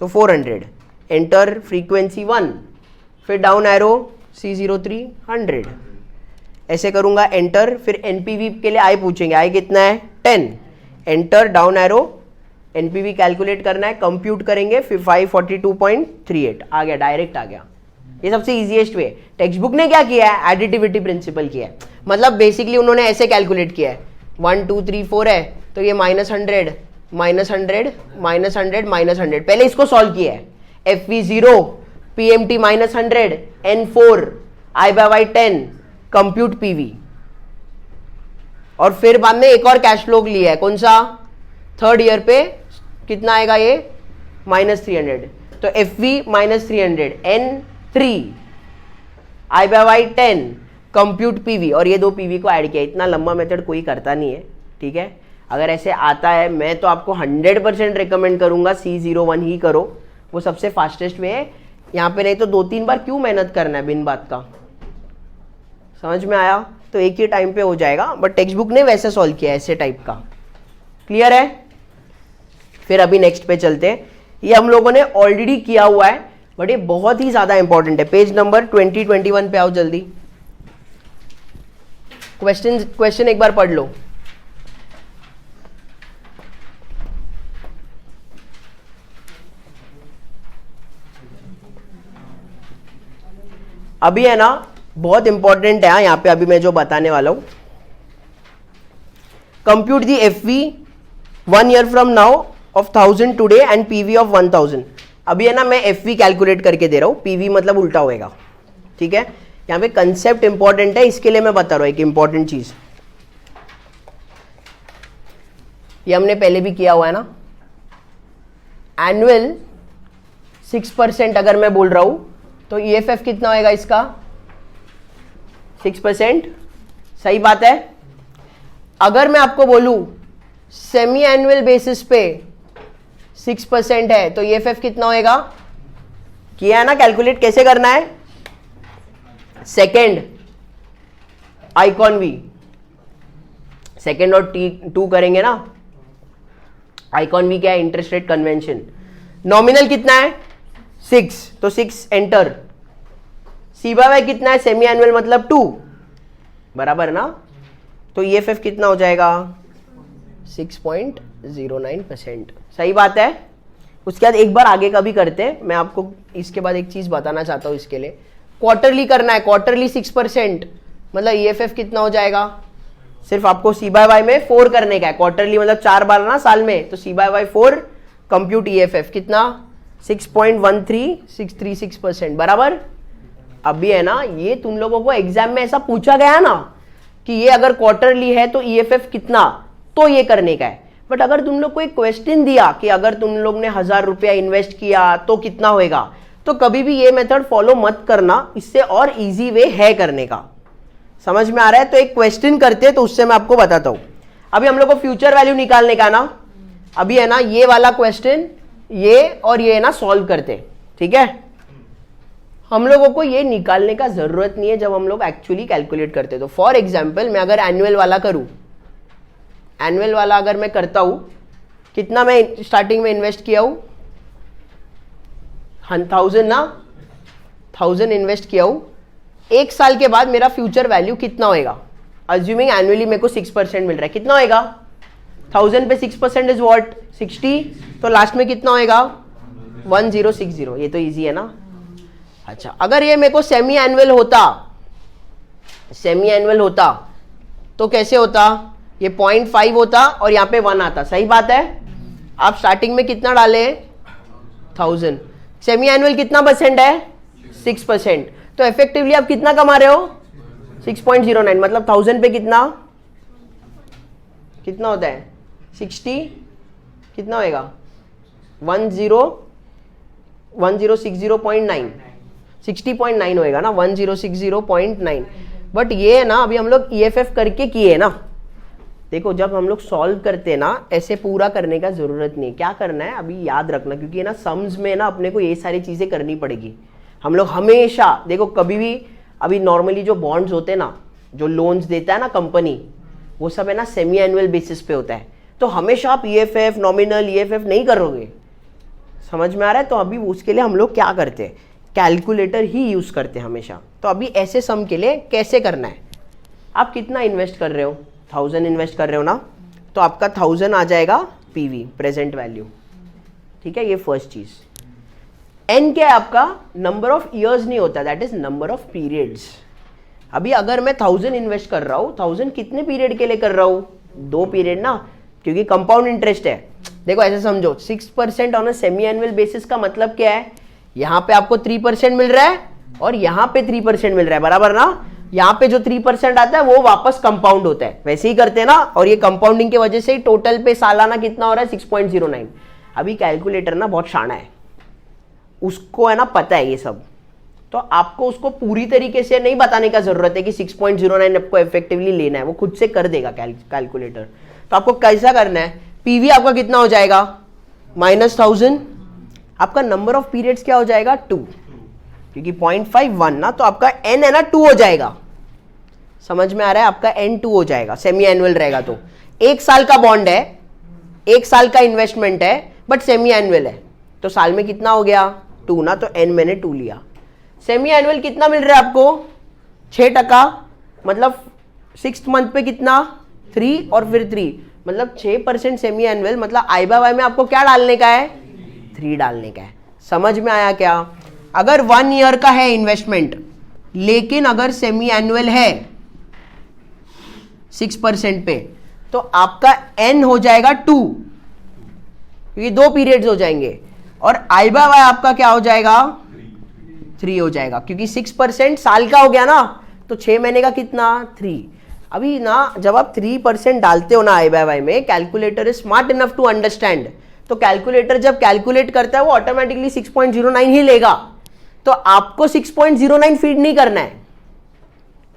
तो 400 एंटर, फ्रीक्वेंसी 1, फिर डाउन एरो C03 100, ऐसे करूंगा एंटर। फिर NPV के लिए आई पूछेंगे, आई कितना है? 10, enter, down arrow, NPV calculate करना है, कंप्यूट करेंगे, फिर 542.38 आ गया, डायरेक्ट आ गया। ये सबसे इजीएस्ट वे। टेक्स्ट बुक ने क्या किया है? एडिटिविटी प्रिंसिपल किया है। मतलब बेसिकली उन्होंने ऐसे कैलकुलेट किया है, 1 2 3 4 है तो ये -100 -100 -100 -100, पहले इसको सॉल्व किया है। FV0 PMT -100 N4 I/10 compute PV, और फिर बाद में एक और कैश फ्लो लिया है, कौन सा? 3rd ईयर पे कितना आएगा ये? -300, तो FV -300 N3 I/10 compute PV, और ये 2 PV को ऐड किया। इतना लंबा मेथड कोई करता नहीं है, ठीक है। अगर ऐसे आता है मैं तो आपको 100% रिकमेंड करूंगा C01 ही करो, वो सबसे फास्टेस्ट वे है यहाँ पे। नहीं तो 2-3 बार क्यों मेहनत करना है बिन बात का? समझ में आया? तो एक ही टाइम पे हो जाएगा, बट टेक्स्ट बुक ने वैसे सॉल्व किया है, ऐसे टाइप का। क्लियर है? फिर अभी नेक्स्ट पे चलते हैं। ये हम लोगों ने ऑलरेडी किया हुआ है, बट ये बहुत ही ज्यादा इंपॉर्टेंट है। पेज नंबर 20-21 पे आओ जल्दी। क्वेश्चन एक बार पढ़ लो। अभी है ना बहुत इंपॉर्टेंट है यहाँ पे, अभी मैं जो बताने वाला हूं। Compute the FV 1 year from now of 1000 today and PV of 1000। अभी है ना मैं FV कैलकुलेट करके दे रहा हूं, PV मतलब उल्टा होएगा, ठीक है। यहाँ पे कंसेप्ट इंपॉर्टेंट है, इसके लिए मैं बता रहा हूं एक इंपॉर्टेंट चीज। ये हमने पहले भी किया हुआ है ना। एनुअल 6% अगर मैं बोल रहा हूं तो EFF कितना होएगा इसका? 6%। सही बात है। अगर मैं आपको बोलूं सेमी एनुअल बेसिस पे 6% है तो EFF कितना होएगा? किया है ना कैलकुलेट, कैसे करना है? सेकेंड आइकॉन V, सेकेंड और T2 करेंगे ना। आइकॉन V क्या है? Interest rate convention. नॉमिनल कितना है? 6, तो 6 एंटर। C/Y कितना है? सेमी एनुअल मतलब 2, बराबर ना। तो EFF कितना हो जाएगा? 6.09%। सही बात है। उसके बाद एक बार आगे का भी करते हैं, मैं आपको इसके बाद एक चीज बताना चाहता हूं। इसके लिए क्वार्टरली करना है, क्वार्टरली 6%, मतलब EFF कितना हो जाएगा? सिर्फ आपको C/Y में 4 करने का है। क्वार्टरली मतलब 4 बार ना साल में, तो C/Y 4, कंप्यूट EFF कितना? 6.13636%, बराबर। अभी है ना ये तुम लोगों को एग्जाम में ऐसा पूछा गया ना कि ये अगर क्वार्टरली है तो EFF कितना, तो ये करने का है। बट अगर तुम लोग को एक क्वेश्चन दिया कि अगर तुम लोग ने 1000 रुपया इन्वेस्ट किया तो कितना होएगा, तो कभी भी ये मेथड फॉलो मत करना, इससे और इजी वे है करने का। समझ में आ रहा है? तो एक क्वेश्चन करते हैं तो उससे मैं आपको बताता हूं। अभी हम लोग को फ्यूचर वैल्यू निकालने का ना, अभी है ना ये वाला क्वेश्चन, ये और ये है ना सॉल्व करते, ठीक है। हम लोगों को ये निकालने का जरूरत नहीं है जब हम लोग एक्चुअली कैलकुलेट करते। तो फॉर एग्जाम्पल मैं अगर एनुअल वाला करूं, एनुअल वाला अगर मैं करता हूं, कितना मैं स्टार्टिंग में इन्वेस्ट किया हूं, 1000 ना, 1000 इन्वेस्ट किया हूं। एक साल के बाद मेरा फ्यूचर वैल्यू कितना होएगा, अज्यूमिंग एनुअली मेरे को 6% मिल रहा है, कितना होएगा? 1000 पे 6% इज व्हाट? 60। तो लास्ट में कितना होएगा? 1060। ये तो इजी है ना। अच्छा, अगर ये मेरे को सेमी एनुअल होता, सेमी एनुअल होता तो कैसे होता? ये 0.5 होता और यहाँ पे 1 आता, सही बात है। आप स्टार्टिंग में कितना डाले? 1000। सेमी एनुअल कितना परसेंट है? 6%। तो इफेक्टिवली आप कितना कमा रहे हो? 6.09। मतलब 1000 पे कितना कितना होता है? 60, कितना होएगा? 1060.9, 60.9 होएगा ना, 1060.9। बट ये है ना, अभी हम लोग EFF करके किए ना। देखो जब हम लोग सॉल्व करते हैं ना, ऐसे पूरा करने का जरूरत नहीं है। क्या करना है अभी याद रखना, क्योंकि ना सम्स में ना अपने को ये सारी चीजें करनी पड़ेगी। हम लोग हमेशा देखो, कभी भी अभी नॉर्मली जो बॉन्ड्स होते हैं ना, जो लोन्स देता है ना कंपनी, वो सब है ना सेमी एनुअल बेसिस पे होता है। तो हमेशा आप EFF, नॉमिनल EFF नहीं करोगे। समझ में आ रहा है? तो अभी उसके लिए हम लोग क्या करते हैं, कैलकुलेटर ही यूज करते हैं हमेशा। तो अभी ऐसे सम के लिए कैसे करना है, आप कितना इन्वेस्ट कर रहे हो? 1000 इन्वेस्ट कर रहे हो ना, तो आपका 1000 आ जाएगा PV, प्रेजेंट वैल्यू, ठीक है। ये फर्स्ट चीज। N क्या है आपका? नंबर ऑफ ईयर्स नहीं होता, that is number of periods. अभी अगर मैं 1000 इन्वेस्ट कर रहा हूं, 1000 कितने पीरियड के लिए कर रहा हूं? 2 पीरियड ना, क्योंकि कंपाउंड इंटरेस्ट है। देखो ऐसे समझो, 6% on a semi annual basis का मतलब क्या है? यहां पे आपको 3% मिल रहा है और यहां पे 3% मिल रहा है, बराबर ना। यहां पे जो 3% आता है वो वापस कंपाउंड होता है, वैसे ही करते हैं ना। और ये कंपाउंडिंग की वजह से ही टोटल पे सालाना कितना हो रहा है? 6.09। अभी कैलकुलेटर ना बहुत शाना है, उसको है ना पता है ये सब। तो आपको उसको पूरी तरीके से नहीं बताने का जरूरत है कि 6.09 आपको इफेक्टिवली लेना है, वो खुद से कर देगा कैलकुलेटर। तो आपको कैसा करना है? PV आपका कितना हो जाएगा? -1000। आपका नंबर ऑफ पीरियड्स क्या हो जाएगा? 2, क्योंकि 0.51 ना, तो आपका N है ना 2 हो जाएगा। समझ में आ रहा है? आपका N 2 हो जाएगा, सेमी एनुअल रहेगा। तो 1 साल का बॉन्ड है, 1 साल का इन्वेस्टमेंट है, बट सेमी एनुअल है, तो साल में कितना हो गया? 2 ना, तो N मैंने 2 लिया। सेमी एनुअल कितना मिल रहा है आपको? 6%, मतलब 6th मंथ पे कितना? 3 और फिर 3, मतलब 6% सेमी एनुअल। मतलब I/Y में आपको क्या डालने का है? 3 डालने का है। समझ में आया क्या? अगर 1 ईयर का है इन्वेस्टमेंट, लेकिन अगर सेमी एनुअल है 6% पे, तो आपका N हो जाएगा 2, क्योंकि 2 पीरियड्स हो जाएंगे। और I/Y आपका क्या हो जाएगा? 3 हो जाएगा, क्योंकि 6% साल का हो गया ना, तो 6 महीने का कितना? 3। अभी ना जब आप 3% डालते हो ना I/Y में, calculator is smart enough to understand. तो कैलकुलेटर जब कैलकुलेट करता है वो ऑटोमेटिकली 6.09 ही लेगा। तो आपको 6.09 फीड नहीं करना है,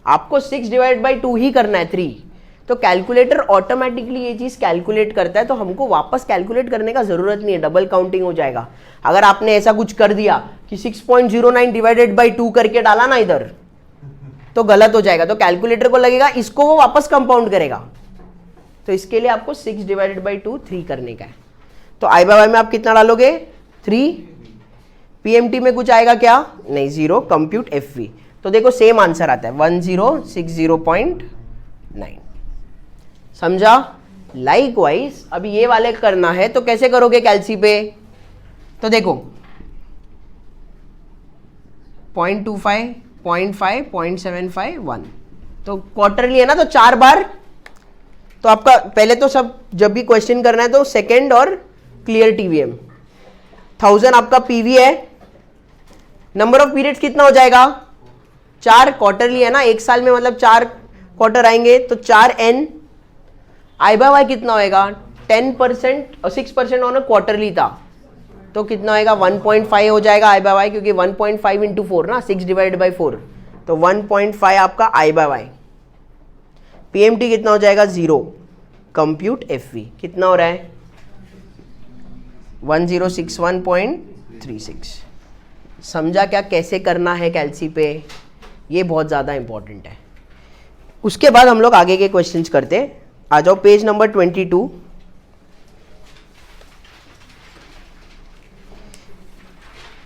आपको 6/2 ही करना है, 3। तो कैलकुलेटर ऑटोमेटिकली ये चीज कैलकुलेट करता है, तो हमको वापस कैलकुलेट करने का जरूरत नहीं है, डबल काउंटिंग हो जाएगा। अगर आपने ऐसा कुछ कर दिया कि 6.09/2 करके डाला ना इधर, तो गलत हो जाएगा। तो कैलकुलेटर को लगेगा इसको वो वापस कंपाउंड करेगा, तो इसके लिए आपको 6/2 3 करने का है। तो I/Y में आप कितना डालोगे? 3। PMT में कुछ आएगा क्या? नहीं, 0। कंप्यूट FV, तो देखो सेम आंसर आता है 1060.9। समझा? लाइकवाइज अभी ये वाले करना है तो कैसे करोगे कैलसी पे? तो देखो 0.25, 0.5, 0.75, 1, तो क्वार्टरली है ना, तो 4 बार। तो आपका पहले तो सब जब भी क्वेश्चन करना है तो सेकंड और क्लियर TVM। 1000 आपका PV है। नंबर ऑफ पीरियड्स कितना हो जाएगा? 4, क्वार्टरली है ना, 1 साल में मतलब 4 क्वार्टर आएंगे, तो 4N। I/Y कितना होएगा? 10% और 6% ऑन क्वार्टरली था, तो कितना होएगा 1.5 हो जाएगा आई बाय वाई, क्योंकि 1.5 इंटू 4 ना, 6 डिवाइडेड बाई 4, तो 1.5 आपका आई बाय वाई। पीएमटी कितना हो जाएगा 0। कंप्यूट एफवी कितना हो रहा है 1061.36। समझा क्या कैसे करना है कैलसी पे, ये बहुत ज़्यादा इंपॉर्टेंट है। उसके बाद हम लोग आगे के क्वेश्चंस करते। आ जाओ page number 22।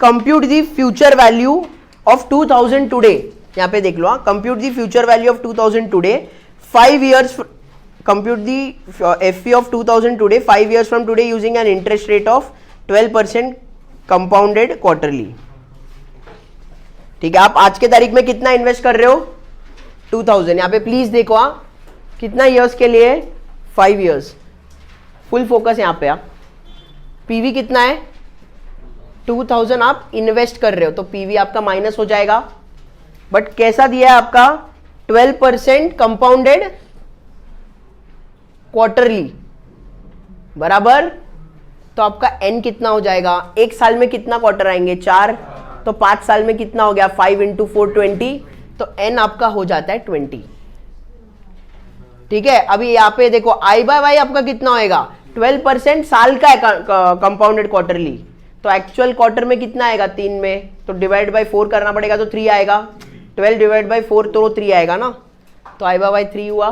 Compute the future value of 2000 today, यहाँ पे देख लो, compute the future value of 2000 today 5 years, compute the FV of 2000 today 5 years from today using an interest rate of 12% compounded quarterly। ठीक है, आप आज के तारीख में कितना इन्वेस्ट कर रहे हो 2000, यहाँ पे प्लीज देखो कितना इयर्स के लिए 5 years, फुल फोकस यहाँ पे। आप पीवी कितना है 2000 आप इन्वेस्ट कर रहे हो, तो पीवी आपका माइनस हो जाएगा, बट कैसा दिया है आपका 12% कंपाउंडेड क्वार्टरली बराबर, तो आपका एन कितना हो जाएगा, एक साल में कितना क्वार्टर आएंगे 4, तो 5 साल में कितना हो गया 5 इंटू 4 20, तो एन आपका हो जाता है 20। ठीक है, अभी यहाँ पे देखो आई बाय वाई आपका कितना होएगा 12% साल का है कंपाउंडेड क्वार्टरली, तो एक्चुअल क्वार्टर में कितना आएगा 3 में, तो डिवाइड बाय 4 करना पड़ेगा, तो 3 आएगा, 12 डिवाइड बाई 4 तो 3 आएगा ना, तो आई बाय वाई 3 हुआ,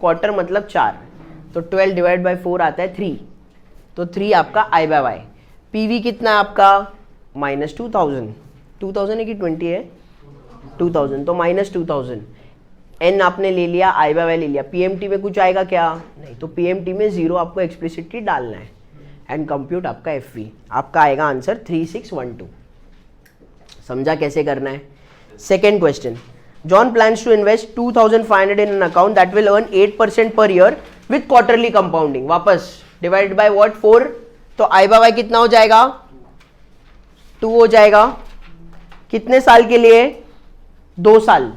क्वार्टर मतलब 4, तो 12 डिवाइड बाई 4 आता है 3, तो 3 आपका आई बाय वाई। पीवी कितना है आपका माइनस 2000 है कि 20 है 2000, तो माइनस 2000। एन आपने ले लिया, आई बाय वाई ले लिया, पीएमटी में कुछ आएगा क्या नहीं, तो पीएमटी में 0 आपको एक्सप्लिसिटली डालना है, एंड कंप्यूट आपका एफवी, आपका आएगा आंसर 3612। समझा कैसे करना है। Second question, John plans to invest 2500 in an account that will earn 8% per year with quarterly compounding। वापस divided by what 4, तो I by Y कितना हो जाएगा 2 हो जाएगा, कितने साल के लिए 2 साल,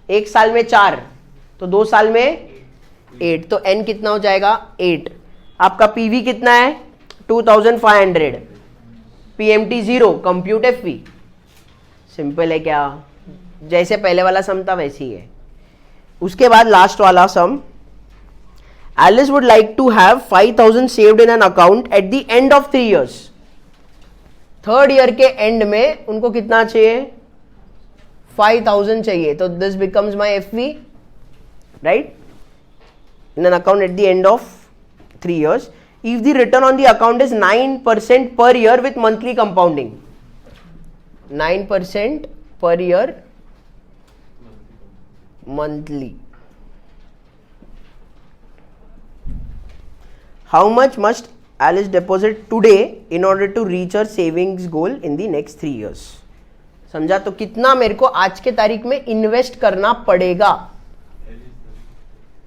एक साल में 4, तो 2 साल में 8, तो N कितना हो जाएगा 8। आपका PV कितना है 2500, PMT 0, कंप्यूट FV, सिंपल है क्या, जैसे पहले वाला सम था वैसे ही है। उसके बाद लास्ट वाला sum, Alice would like to have 5000 saved in an account at the end of 3 years। 3rd year के एंड में उनको कितना चाहिए 5000 चाहिए, तो this becomes my FV, right, in an account at the end of 3 years if the return on the account is 9% per year with monthly compounding, 9% per year monthly। How much must Alice deposit today in order to reach her savings goal in the next 3 years? समझा, तो कितना मेरे को आज के तारीख में invest करना पड़ेगा।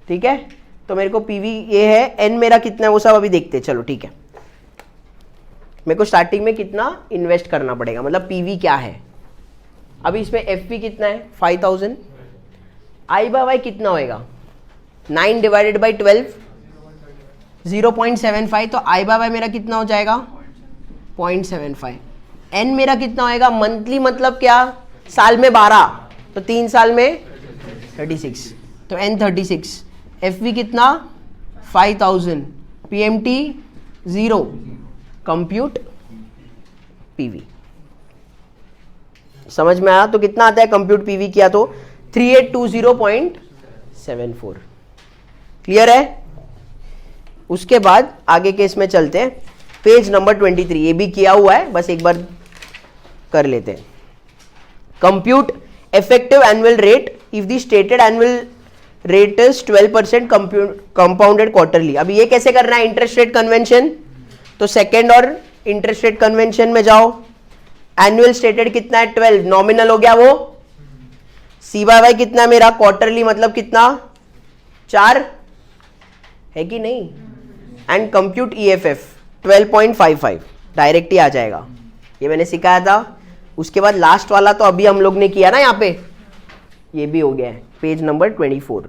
ठीक है, तो मेरे को पीवी ये है, एन मेरा कितना है वो सब अभी देखते हैं, चलो ठीक है। मेरे को स्टार्टिंग में कितना इन्वेस्ट करना पड़ेगा, मतलब पीवी क्या है। अभी इसमें एफपी कितना है 5000, आई बाय वाई कितना होएगा 9 डिवाइडेड बाई 12 0.75, तो आई बाय वाई मेरा कितना हो जाएगा 0.75। एन मेरा कितना होएगा मंथली, मतलब क्या साल में 12, तो 3 साल में 36, तो एन 36। एफवी कितना 5000, पीएमटी 0, कंप्यूट पीवी। समझ में आया, तो कितना आता है कंप्यूट पीवी किया तो 3820.74। क्लियर है। उसके बाद आगे के इसमें चलते हैं, पेज नंबर 23, ये भी किया हुआ है, बस एक बार कर लेते हैं। Compute effective annual rate if the stated annual rate is 12% compounded quarterly. अभी ये कैसे करना है, इंटरेस्ट रेट कन्वेंशन, तो सेकेंड और इंटरेस्ट रेट कन्वेंशन में जाओ। एनुअल स्टेटेड कितना है 12, नॉमिनल हो गया वो, सी बाय वाई कितना मेरा क्वार्टरली मतलब कितना 4 है कि नहीं, एंड कंप्यूट ईएफएफ 12.55, डायरेक्ट ही आ जाएगा, ये मैंने सिखाया था। उसके बाद लास्ट वाला तो अभी हम लोग ने किया ना, यहाँ पे ये भी हो गया है, पेज नंबर 24।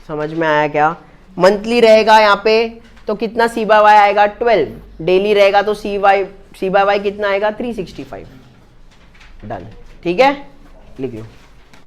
समझ में आया क्या। मंथली रहेगा यहाँ पे तो कितना सी बाय वाई आएगा 12, डेली रहेगा तो सी बाय वाई कितना आएगा 365। डन, ठीक है, लिख लो।